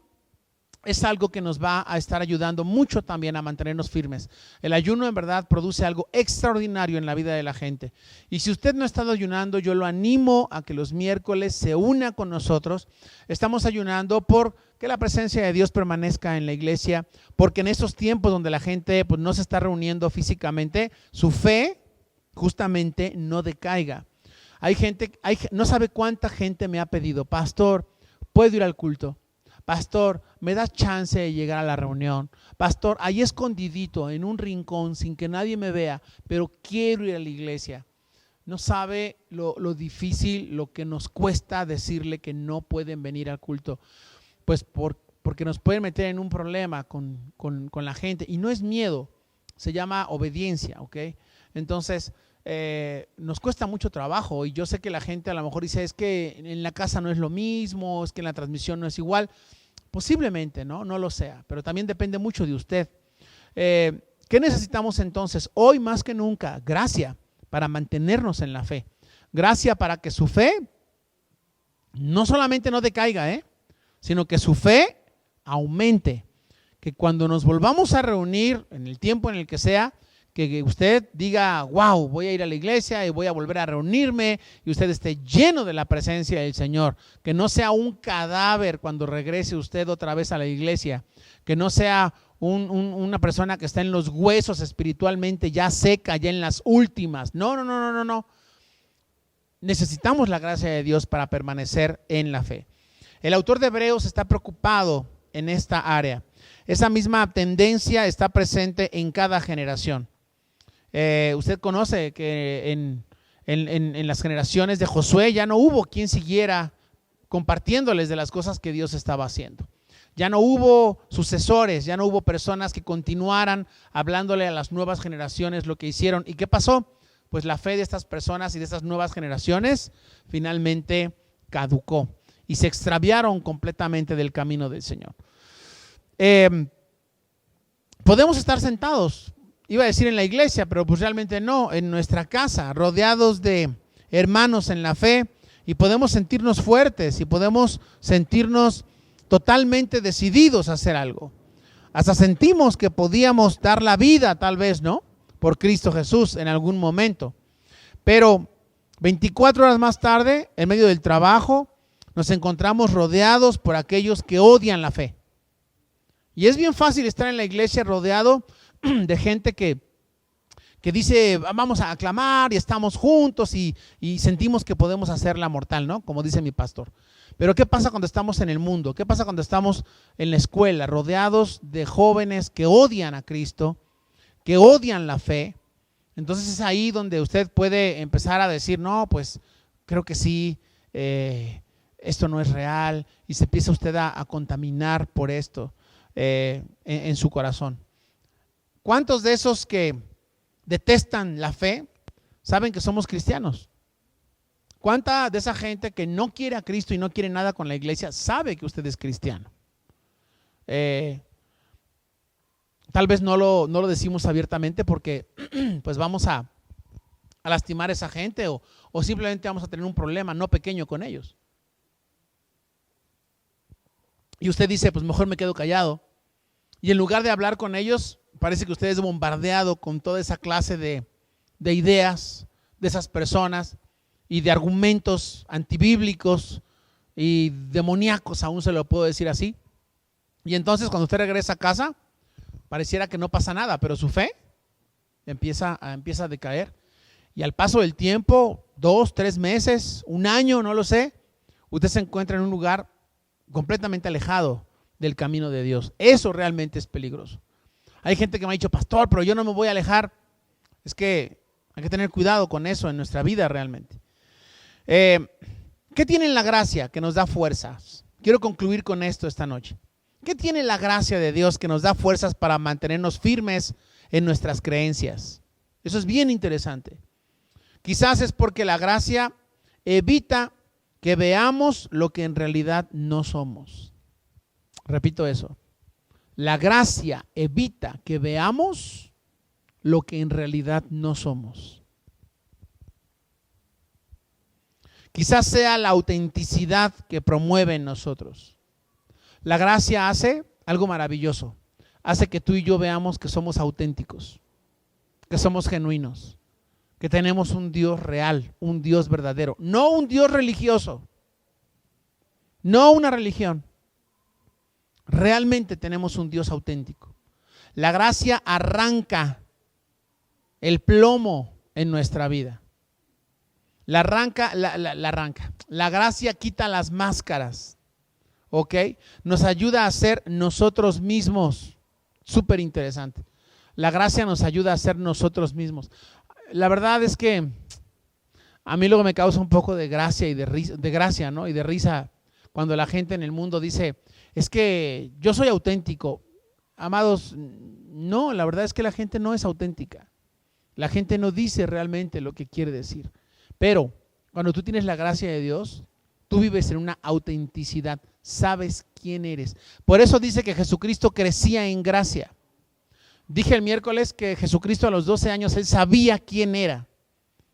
S1: es algo que nos va a estar ayudando mucho también a mantenernos firmes. El ayuno en verdad produce algo extraordinario en la vida de la gente. Y si usted no ha estado ayunando, yo lo animo a que los miércoles se una con nosotros. Estamos ayunando por que la presencia de Dios permanezca en la iglesia, porque en estos tiempos donde la gente pues, no se está reuniendo físicamente, su fe justamente no decaiga. Hay gente, no sabe cuánta gente me ha pedido, pastor, ¿puedo ir al culto? Pastor, ¿me das chance de llegar a la reunión? Pastor, ahí escondidito en un rincón sin que nadie me vea, pero quiero ir a la iglesia. No sabe lo difícil, lo que nos cuesta decirle que no pueden venir al culto. Pues porque nos pueden meter en un problema con la gente. Y no es miedo, se llama obediencia, ¿ok? Entonces, nos cuesta mucho trabajo. Y yo sé que la gente a lo mejor dice, es que en la casa no es lo mismo, es que en la transmisión no es igual. Posiblemente, no lo sea, pero también depende mucho de usted. ¿Qué necesitamos entonces? Hoy más que nunca, gracia para mantenernos en la fe. Gracia para que su fe no solamente no decaiga, sino que su fe aumente. Que cuando nos volvamos a reunir en el tiempo en el que sea, que usted diga, wow, voy a ir a la iglesia y voy a volver a reunirme, y usted esté lleno de la presencia del Señor. Que no sea un cadáver cuando regrese usted otra vez a la iglesia. Que no sea una persona que está en los huesos espiritualmente, ya seca, ya en las últimas. No. Necesitamos la gracia de Dios para permanecer en la fe. El autor de Hebreos está preocupado en esta área. Esa misma tendencia está presente en cada generación. Usted conoce que en las generaciones de Josué ya no hubo quien siguiera compartiéndoles de las cosas que Dios estaba haciendo. Ya no hubo sucesores, ya no hubo personas que continuaran hablándole a las nuevas generaciones lo que hicieron. ¿Y qué pasó? Pues la fe de estas personas y de estas nuevas generaciones finalmente caducó y se extraviaron completamente del camino del Señor. Podemos estar sentados, iba a decir en la iglesia, pero pues realmente no, en nuestra casa, rodeados de hermanos en la fe, y podemos sentirnos fuertes y podemos sentirnos totalmente decididos a hacer algo. Hasta sentimos que podíamos dar la vida, tal vez, ¿no? Por Cristo Jesús en algún momento. Pero 24 horas más tarde, en medio del trabajo, nos encontramos rodeados por aquellos que odian la fe. Y es bien fácil estar en la iglesia rodeado de gente que dice, vamos a aclamar y estamos juntos y sentimos que podemos hacerla mortal, ¿no? Como dice mi pastor. Pero ¿qué pasa cuando estamos en el mundo? ¿Qué pasa cuando estamos en la escuela, rodeados de jóvenes que odian a Cristo, que odian la fe? Entonces es ahí donde usted puede empezar a decir, no, pues creo que sí, esto no es real, y se empieza usted a contaminar por esto en su corazón. ¿Cuántos de esos que detestan la fe saben que somos cristianos? ¿Cuánta de esa gente que no quiere a Cristo y no quiere nada con la iglesia sabe que usted es cristiano? Tal vez no lo decimos abiertamente porque pues vamos a lastimar a esa gente o simplemente vamos a tener un problema no pequeño con ellos. Y usted dice, pues mejor me quedo callado. Y en lugar de hablar con ellos, parece que usted es bombardeado con toda esa clase de ideas de esas personas y de argumentos antibíblicos y demoníacos, aún se lo puedo decir así. Y entonces cuando usted regresa a casa, pareciera que no pasa nada, pero su fe empieza a decaer. Y al paso del tiempo, 2, 3 meses, un año, no lo sé, usted se encuentra en un lugar completamente alejado del camino de Dios. Eso realmente es peligroso. Hay gente que me ha dicho, pastor, pero yo no me voy a alejar. Es que hay que tener cuidado con eso en nuestra vida realmente. ¿Qué tiene la gracia que nos da fuerzas? Quiero concluir con esto esta noche. ¿Qué tiene la gracia de Dios que nos da fuerzas para mantenernos firmes en nuestras creencias? Eso es bien interesante. Quizás es porque la gracia evita que veamos lo que en realidad no somos. Repito eso. La gracia evita que veamos lo que en realidad no somos. Quizás sea la autenticidad que promueve en nosotros. La gracia hace algo maravilloso. Hace que tú y yo veamos que somos auténticos, que somos genuinos, que tenemos un Dios real, un Dios verdadero, no un Dios religioso, no una religión. Realmente tenemos un Dios auténtico. La gracia arranca el plomo en nuestra vida. La gracia quita las máscaras, ¿ok? Nos ayuda a ser nosotros mismos. Súper interesante. La gracia nos ayuda a ser nosotros mismos. La verdad es que a mí luego me causa un poco de gracia y de risa, ¿no? Y de risa cuando la gente en el mundo dice, es que yo soy auténtico. Amados, no, la verdad es que la gente no es auténtica. La gente no dice realmente lo que quiere decir. Pero cuando tú tienes la gracia de Dios, tú vives en una autenticidad. Sabes quién eres. Por eso dice que Jesucristo crecía en gracia. Dije el miércoles que Jesucristo a los 12 años, él sabía quién era.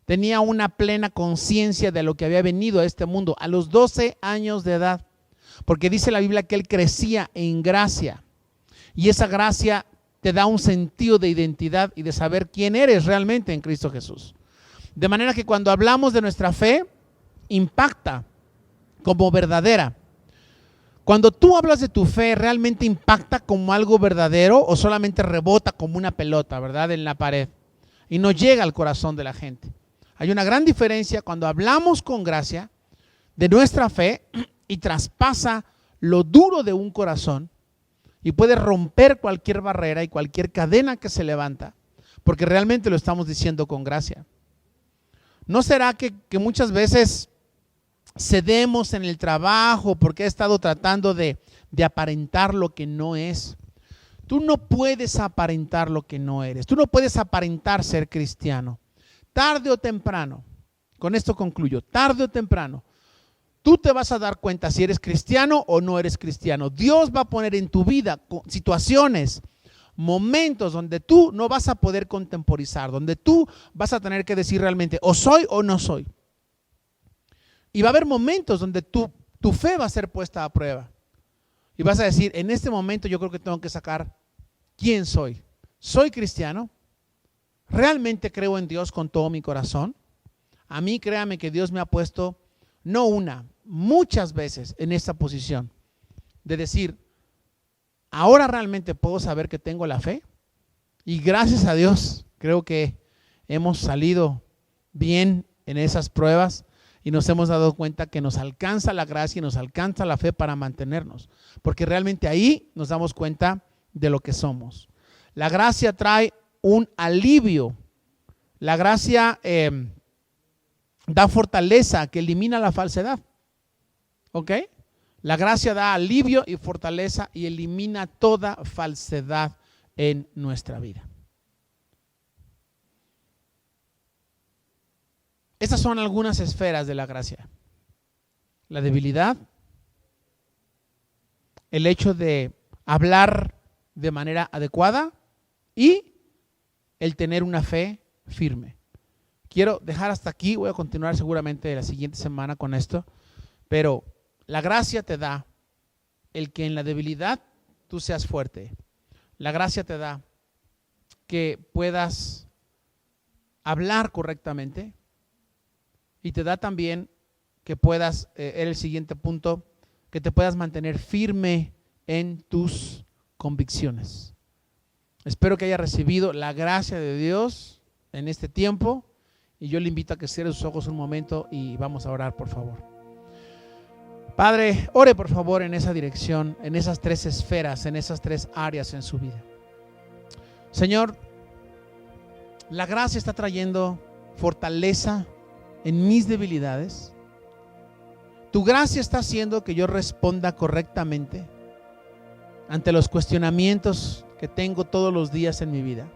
S1: Tenía una plena conciencia de lo que había venido a este mundo a los 12 años de edad. Porque dice la Biblia que él crecía en gracia. Y esa gracia te da un sentido de identidad y de saber quién eres realmente en Cristo Jesús. De manera que cuando hablamos de nuestra fe, impacta como verdadera. Cuando tú hablas de tu fe, ¿realmente impacta como algo verdadero o solamente rebota como una pelota, ¿verdad?, en la pared y no llega al corazón de la gente? Hay una gran diferencia cuando hablamos con gracia de nuestra fe y traspasa lo duro de un corazón y puede romper cualquier barrera y cualquier cadena que se levanta, porque realmente lo estamos diciendo con gracia. ¿No será que muchas veces cedemos en el trabajo porque he estado tratando de aparentar lo que no es? Tú no puedes aparentar lo que no eres. Tú no puedes aparentar ser cristiano. Tarde o temprano, con esto concluyo, tarde o temprano, tú te vas a dar cuenta si eres cristiano o no eres cristiano. Dios va a poner en tu vida situaciones, momentos donde tú no vas a poder contemporizar, donde tú vas a tener que decir realmente o soy o no soy. Y va a haber momentos donde tu fe va a ser puesta a prueba. Y vas a decir, en este momento yo creo que tengo que sacar quién soy. ¿Soy cristiano? ¿Realmente creo en Dios con todo mi corazón? A mí, créame que Dios me ha puesto, no una, muchas veces en esta posición de decir, ahora realmente puedo saber que tengo la fe. Y gracias a Dios, creo que hemos salido bien en esas pruebas. Y nos hemos dado cuenta que nos alcanza la gracia y nos alcanza la fe para mantenernos. Porque realmente ahí nos damos cuenta de lo que somos. La gracia trae un alivio. La gracia da fortaleza que elimina la falsedad. ¿Ok? La gracia da alivio y fortaleza y elimina toda falsedad en nuestra vida. Estas son algunas esferas de la gracia. La debilidad, el hecho de hablar de manera adecuada y el tener una fe firme. Quiero dejar hasta aquí, voy a continuar seguramente la siguiente semana con esto, pero la gracia te da el que en la debilidad tú seas fuerte. La gracia te da que puedas hablar correctamente. Y te da también que puedas, era el siguiente punto, que te puedas mantener firme en tus convicciones. Espero que haya recibido la gracia de Dios en este tiempo y yo le invito a que cierre sus ojos un momento y vamos a orar, por favor. Padre, ore por favor en esa dirección, en esas tres esferas, en esas tres áreas en su vida. Señor, la gracia está trayendo fortaleza en mis debilidades. Tu gracia está haciendo que yo responda correctamente ante los cuestionamientos que tengo todos los días en mi vida.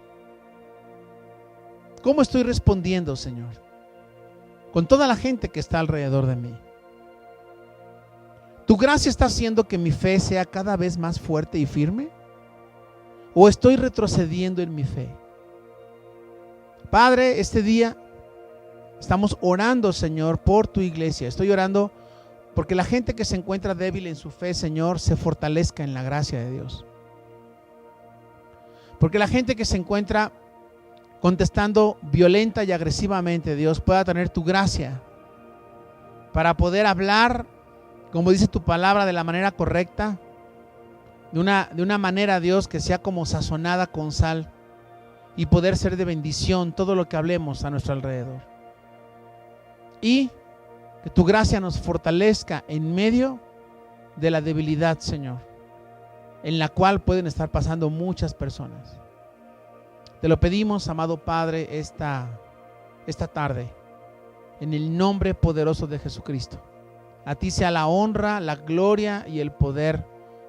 S1: ¿Cómo estoy respondiendo, Señor? Con toda la gente que está alrededor de mí. ¿Tu gracia está haciendo que mi fe sea cada vez más fuerte y firme? ¿O estoy retrocediendo en mi fe? Padre, este día estamos orando, Señor, por tu iglesia. Estoy orando porque la gente que se encuentra débil en su fe, Señor, se fortalezca en la gracia de Dios. Porque la gente que se encuentra contestando violenta y agresivamente, Dios, pueda tener tu gracia para poder hablar, como dice tu palabra, de la manera correcta, de una manera, Dios, que sea como sazonada con sal, y poder ser de bendición todo lo que hablemos a nuestro alrededor. Y que tu gracia nos fortalezca en medio de la debilidad, Señor, en la cual pueden estar pasando muchas personas. Te lo pedimos, amado Padre, esta tarde, en el nombre poderoso de Jesucristo. A ti sea la honra, la gloria y el poder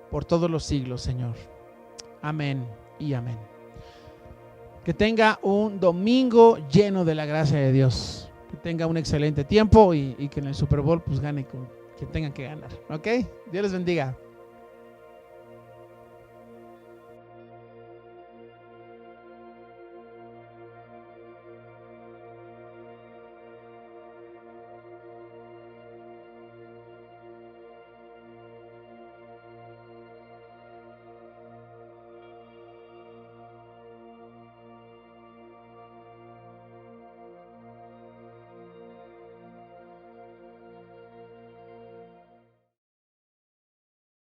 S1: por todos los siglos, Señor. Amén y amén. Que tenga un domingo lleno de la gracia de Dios. Que tenga un excelente tiempo y que en el Super Bowl pues gane con que tengan que ganar. ¿Ok? Dios les bendiga.